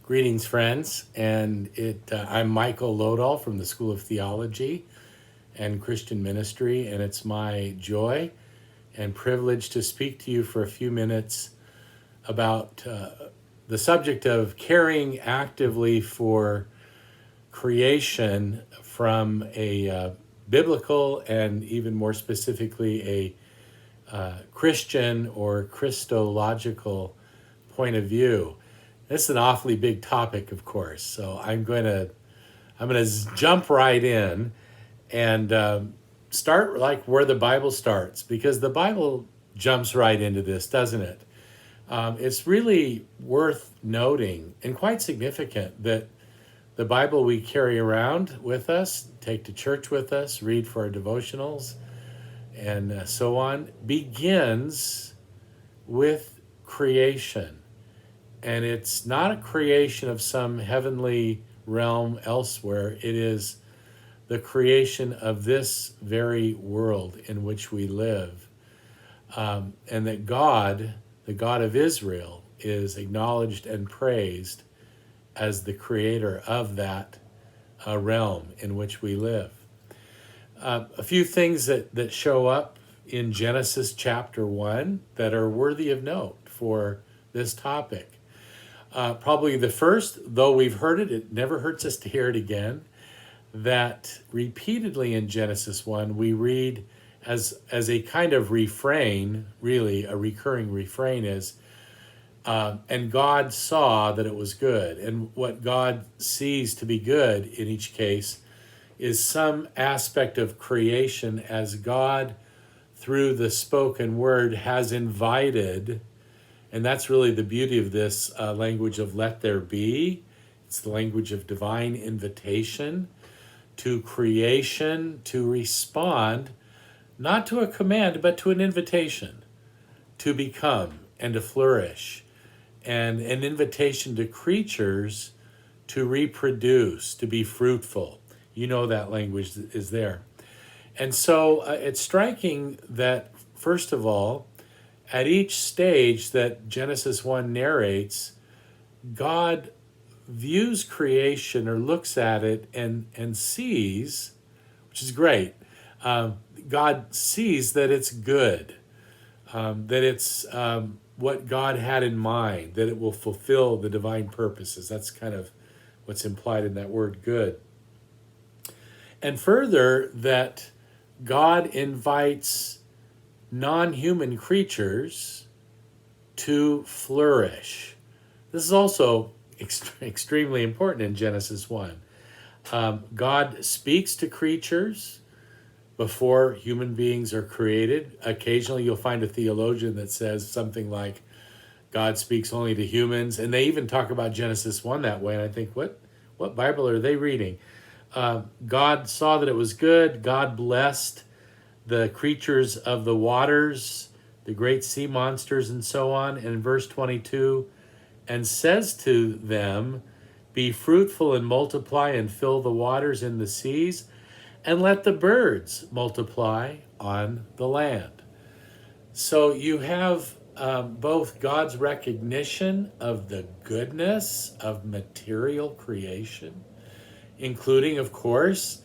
Greetings, friends. I'm Michael Lodahl from the School of Theology and Christian Ministry, and it's my joy and privilege to speak to you for a few minutes about the subject of caring actively for creation from a biblical and even more specifically a Christian or Christological point of view. This is an awfully big topic, of course, so I'm gonna jump right in and start like where the Bible starts, because the Bible jumps right into this, doesn't it? It's really worth noting and quite significant that the Bible we carry around with us, take to church with us, read for our devotionals, and so on, begins with creation. And it's not a creation of some heavenly realm elsewhere. It is the creation of this very world in which we live. And that God, the God of Israel, is acknowledged and praised as the creator of that realm in which we live. A few things that show up in Genesis chapter 1 that are worthy of note for this topic. Probably the first, though we've heard it, it never hurts us to hear it again, that repeatedly in Genesis 1 we read as a kind of refrain, really a recurring refrain is, and God saw that it was good. And what God sees to be good in each case is some aspect of creation as God, through the spoken word, has invited. And that's really the beauty of this language of let there be. It's the language of divine invitation to creation to respond, not to a command, but to an invitation to become and to flourish, and an invitation to creatures to reproduce, to be fruitful. You know that language is there. And so it's striking that, first of all, at each stage that Genesis 1 narrates, God views creation or looks at it and sees, which is great, God sees that it's good, that it's what God had in mind, that it will fulfill the divine purposes. That's kind of what's implied in that word good. And further, that God invites non-human creatures to flourish. This is also extremely important in Genesis 1. God speaks to creatures before human beings are created. Occasionally you'll find a theologian that says something like, God speaks only to humans, and they even talk about Genesis 1 that way, and I think, what Bible are they reading? God saw that it was good. God blessed the creatures of the waters, the great sea monsters, and so on. And in verse 22, and says to them, be fruitful and multiply and fill the waters in the seas, and let the birds multiply on the land. So you have both God's recognition of the goodness of material creation, including, of course,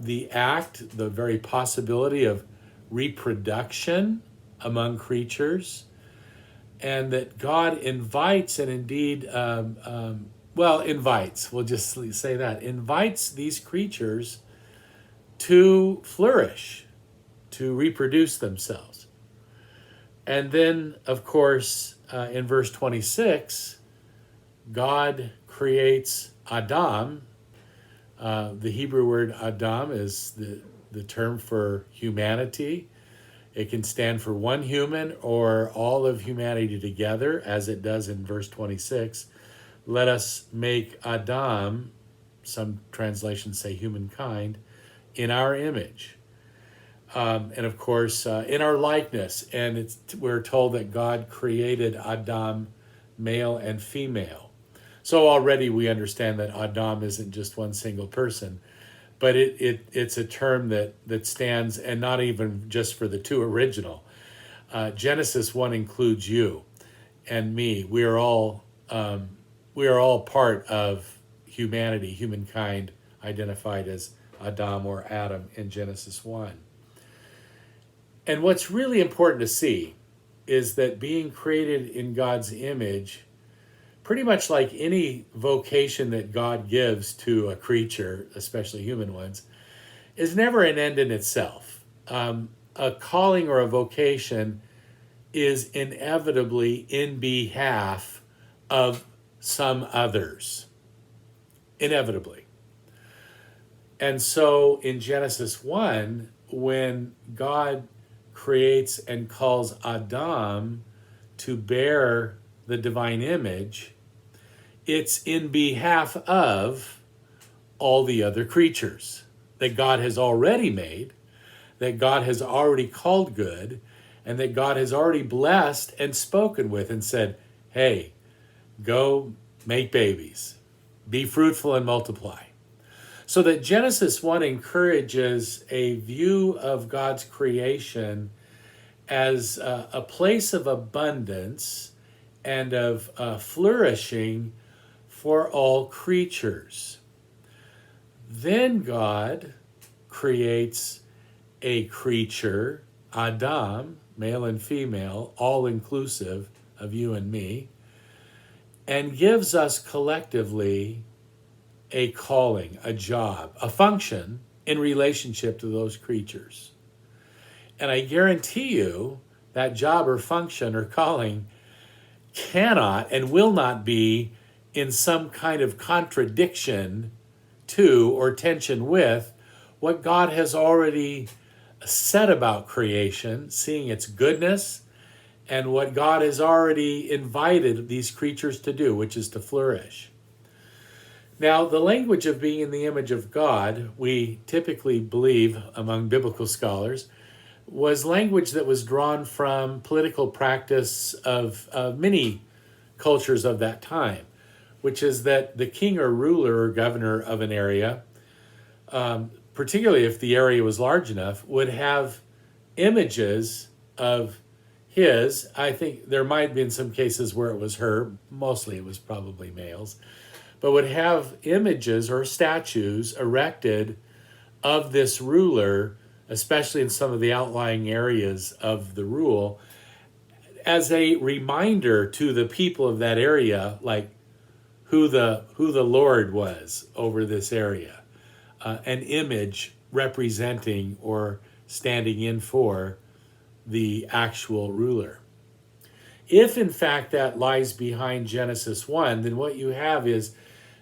the act, the very possibility of reproduction among creatures, and that God invites, and indeed, invites, we'll just say that, invites these creatures to flourish, to reproduce themselves. And then, of course, in verse 26, God creates Adam. The Hebrew word Adam is the term for humanity. It can stand for one human or all of humanity together, as it does in verse 26. Let us make Adam, some translations say humankind, in our image. And of course, in our likeness. And we're told that God created Adam, male and female. So already we understand that Adam isn't just one single person, but it's a term that stands, and not even just for the two original. Genesis 1 includes you and me. We are all we are all part of humanity, humankind identified as Adam or Adam in Genesis 1. And what's really important to see is that being created in God's image, pretty much like any vocation that God gives to a creature, especially human ones, is never an end in itself. A calling or a vocation is inevitably in behalf of some others. Inevitably. And so in Genesis 1, when God creates and calls Adam to bear the divine image, it's in behalf of all the other creatures that God has already made, that God has already called good, and that God has already blessed and spoken with and said, hey, go make babies, be fruitful and multiply. So that Genesis 1 encourages a view of God's creation as a place of abundance and of flourishing for all creatures. Then God creates a creature, Adam, male and female, all inclusive of you and me, and gives us collectively a calling, a job, a function in relationship to those creatures. And I guarantee you that job or function or calling cannot and will not be in some kind of contradiction to or tension with what God has already said about creation, seeing its goodness, and what God has already invited these creatures to do, which is to flourish. Now, the language of being in the image of God, we typically believe among biblical scholars, was language that was drawn from political practice of many cultures of that time, which is that the king or ruler or governor of an area, particularly if the area was large enough, would have images of his. I think there might have been some cases where it was her, mostly it was probably males, but would have images or statues erected of this ruler, especially in some of the outlying areas of the rule, as a reminder to the people of that area, like who the Lord was over this area, an image representing or standing in for the actual ruler. If in fact that lies behind Genesis 1, then what you have is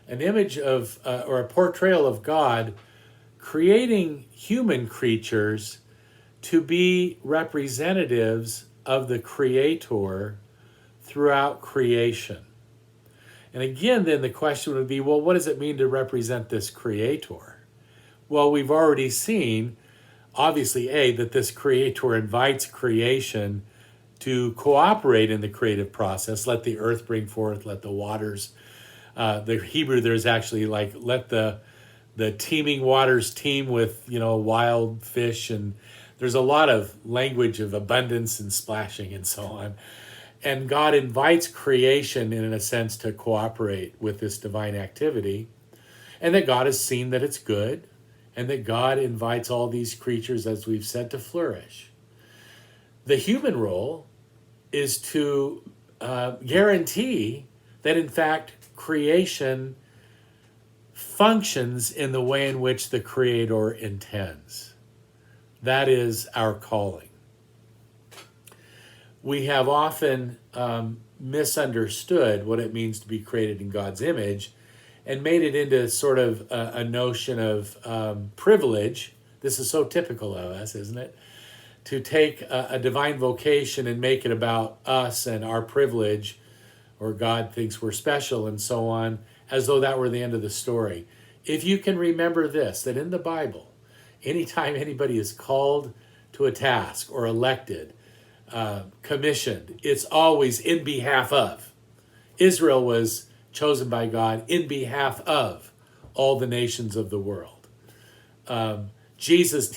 an image of, or a portrayal of God creating human creatures to be representatives of the Creator throughout creation. And again, then the question would be, well, what does it mean to represent this Creator? Well, we've already seen, obviously, that this Creator invites creation to cooperate in the creative process. Let the earth bring forth, let the waters. The Hebrew, there's actually like, let the teeming waters teem with, wild fish. And there's a lot of language of abundance and splashing and so on. And God invites creation in a sense to cooperate with this divine activity. And that God has seen that it's good. And that God invites all these creatures, as we've said, to flourish. The human role is to guarantee that, in fact, creation functions in the way in which the Creator intends. That is our calling. We have often misunderstood what it means to be created in God's image and made it into sort of a notion of privilege. This is so typical of us, isn't it? To take a divine vocation and make it about us and our privilege, or God thinks we're special and so on, as though that were the end of the story. If you can remember this, that in the Bible, anytime anybody is called to a task or elected, commissioned, it's always in behalf of. Israel was chosen by God in behalf of all the nations of the world. Jesus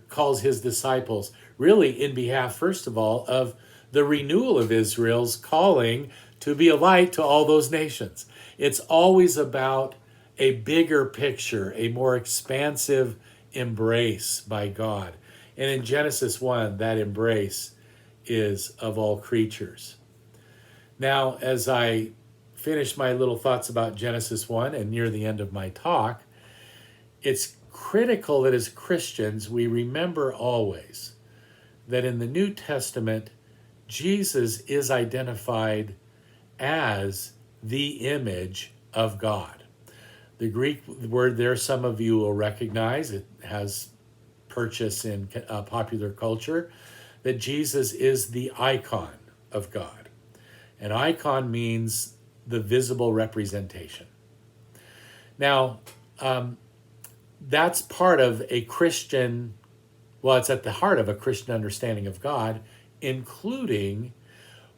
calls his disciples really in behalf, first of all, of the renewal of Israel's calling to be a light to all those nations. It's always about a bigger picture, a more expansive embrace by God. And in Genesis 1, that embrace is of all creatures. Now, as I finish my little thoughts about Genesis 1 and near the end of my talk, it's critical that as Christians we remember always that in the New Testament, Jesus is identified as the image of God. The Greek word there, some of you will recognize, it has purchase in popular culture, that Jesus is the icon of God. An icon means the visible representation. Now, that's part of a Christian, well, it's at the heart of a Christian understanding of God, including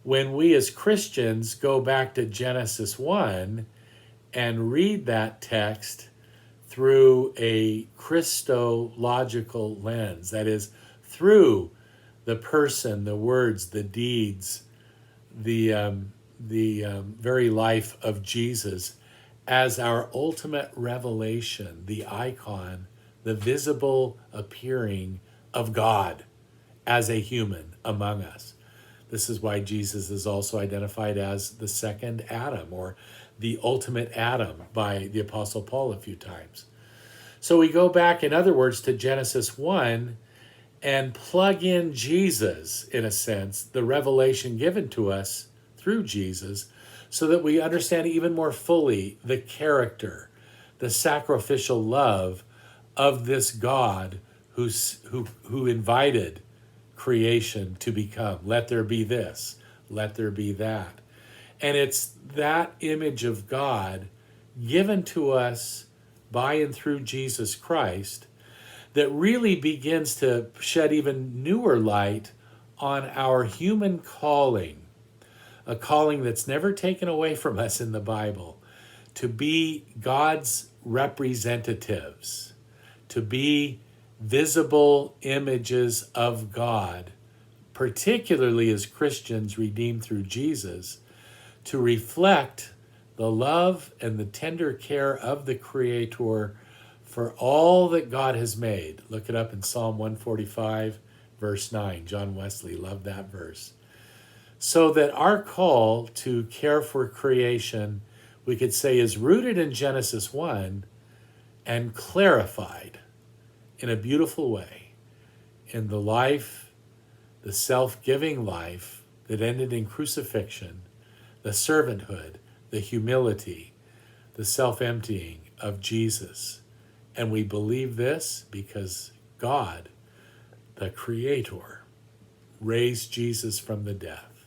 when we as Christians go back to Genesis 1 and read that text through a Christological lens, that is, through the person, the words, the deeds, the very life of Jesus as our ultimate revelation, the icon, the visible appearing of God as a human among us. This is why Jesus is also identified as the second Adam, or the ultimate Adam, by the Apostle Paul a few times. So we go back, in other words, to Genesis 1 and plug in Jesus, in a sense, the revelation given to us through Jesus, so that we understand even more fully the character, the sacrificial love of this God who invited creation to become. Let there be this, let there be that. And it's that image of God given to us by and through Jesus Christ that really begins to shed even newer light on our human calling, a calling that's never taken away from us in the Bible, to be God's representatives, to be visible images of God, particularly as Christians redeemed through Jesus, to reflect the love and the tender care of the Creator for all that God has made. Look it up in Psalm 145, verse 9. John Wesley loved that verse. So that our call to care for creation, we could say, is rooted in Genesis 1 and clarified in a beautiful way in the life, the self-giving life that ended in crucifixion, the servanthood, the humility, the self-emptying of Jesus. And we believe this because God, the Creator, raised Jesus from the death.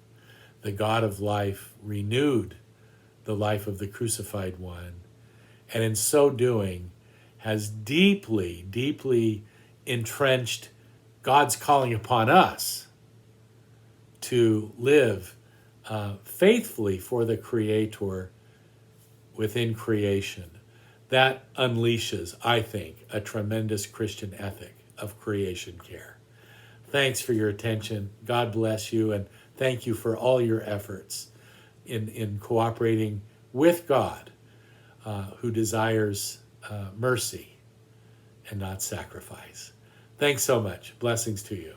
The God of life renewed the life of the crucified one, and in so doing has deeply, deeply entrenched God's calling upon us to live faithfully for the Creator within creation. That unleashes, I think, a tremendous Christian ethic of creation care. Thanks for your attention. God bless you, and thank you for all your efforts in cooperating with God, who desires mercy and not sacrifice. Thanks so much. Blessings to you.